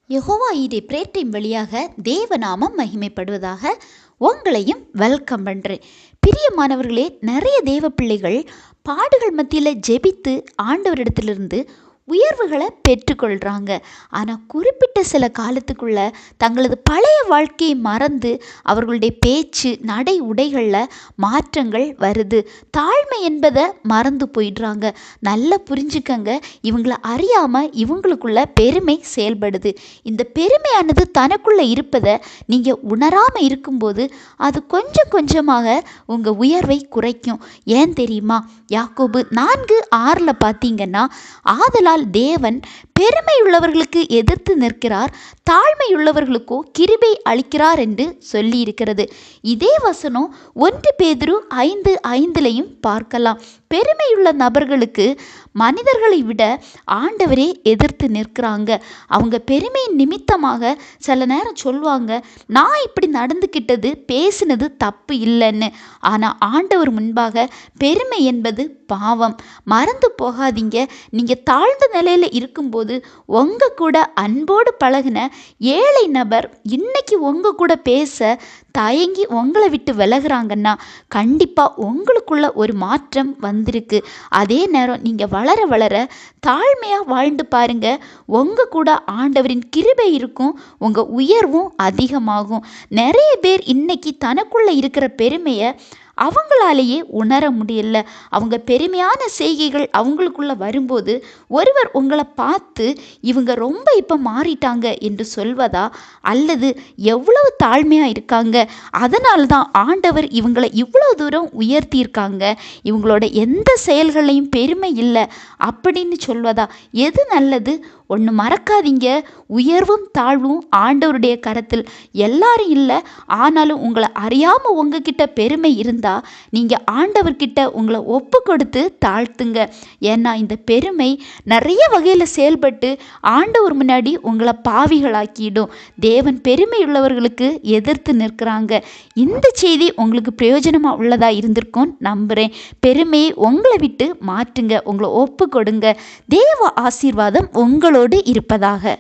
யெகோவா ஈரே prayer time வழியாக தேவநாமம் மகிமைப்படுவதாக. உங்களையும் வெல்கம் பண்ணுறேன். பிரியமானவர்களே, நிறைய தேவ பிள்ளைகள் பாடுகள் மத்தியில் ஜெபித்து ஆண்டவரிடத்திலிருந்து உயர்வுகளை பெற்றுக்கொள்கிறாங்க. ஆனால் குறிப்பிட்ட சில காலத்துக்குள்ள தங்களது பழைய வாழ்க்கையை மறந்து அவர்களுடைய பேச்சு நடை உடைகளில் மாற்றங்கள் வருது. தாழ்மை என்பதை மறந்து போயிடுறாங்க. நல்லா புரிஞ்சுக்கங்க, இவங்களை அறியாமல் இவங்களுக்குள்ள பெருமை செயல்படுது. இந்த பெருமையானது தனக்குள்ளே இருப்பதை நீங்கள் உணராமல் இருக்கும்போது அது கொஞ்சம் கொஞ்சமாக உங்கள் உயர்வை குறைக்கும். ஏன் தெரியுமா? யாக்கோபு 4:6 பார்த்தீங்கன்னா, ஆதலால் தேவன் பெருமையுள்ளவர்களுக்கு எதிர்த்து நிற்கிறார், தாழ்மையுள்ளவர்களுக்கோ கிருபை அளிக்கிறார் என்று சொல்லி இருக்கிறது. இதே வசனம் 1 பேதுரு 5:5 பார்க்கலாம். பெருமையுள்ள நபர்களுக்கு மனிதர்களை விட ஆண்டவரே எதிர்த்து நிற்கிறாங்க. அவங்க பெருமையின் நிமித்தமாக சில நேரம் சொல்லுவாங்க, நான் இப்படி நடந்துக்கிட்டது பேசினது தப்பு இல்லைன்னு. ஆனால் ஆண்டவர் முன்பாக பெருமை என்பது பாவம். மறந்து போகாதீங்க. நீங்கள் தாழ்ந்த நிலையில் இருக்கும்போது உங்கள் கூட அன்போடு பழகின ஏழை நபர் இன்னைக்கு உங்கள் கூட பேச தயங்கி உங்களை விட்டு விலகுறாங்கன்னா கண்டிப்பாக உங்களுக்குள்ள ஒரு மாற்றம் வந்திருக்கு. அதே நேரம் நீங்கள் வளர வளர தாழ்மையாக வாழ்ந்து பாருங்க, உங்கள் கூட ஆண்டவரின் கிருபை இருக்கும், உங்கள் உயர்வும் அதிகமாகும். நிறைய பேர் இன்னைக்கு தனக்குள்ளே இருக்கிற பெருமையை அவங்களாலேயே உணர முடியல. அவங்க பெருமையான செய்கைகள் அவங்களுக்குள்ள வரும்போது ஒருவர் உங்களை பார்த்து இவங்க ரொம்ப இப்போ மாறிட்டாங்க என்று சொல்வதா, அல்லது எவ்வளவு தாழ்மையாக இருக்காங்க, அதனால தான் ஆண்டவர் இவங்களை இவ்வளோ தூரம் உயர்த்தியிருக்காங்க, இவங்களோட எந்த செயல்களையும் பெருமை இல்லை அப்படின்னு சொல்வதா? எது நல்லது? ஒன்று மறக்காதீங்க, உயர்வும் தாழ்வும் ஆண்டவருடைய கரத்தில். எல்லாரும் இல்லை, ஆனாலும் உங்களை அறியாமல் உங்ககிட்ட பெருமை இருந்தால் நீங்கள் ஆண்டவர்கிட்ட உங்களை ஒப்பு கொடுத்து தாழ்த்துங்க. ஏன்னா இந்த பெருமை நிறைய வகையில் செயல்பட்டு ஆண்டவர் முன்னாடி உங்களை பாவிகளாக்கிடும். தேவன் பெருமையுள்ளவர்களுக்கு எதிர்த்து நிற்கிறாங்க. இந்த செய்தி உங்களுக்கு பிரயோஜனமாக உள்ளதாக இருந்திருக்கும் நம்புகிறேன். பெருமையை உங்களை விட்டு மாற்றுங்க, உங்களை ஒப்பு கொடுங்க. தேவ ஆசீர்வாதம் உங்களோடு இருப்பதாக.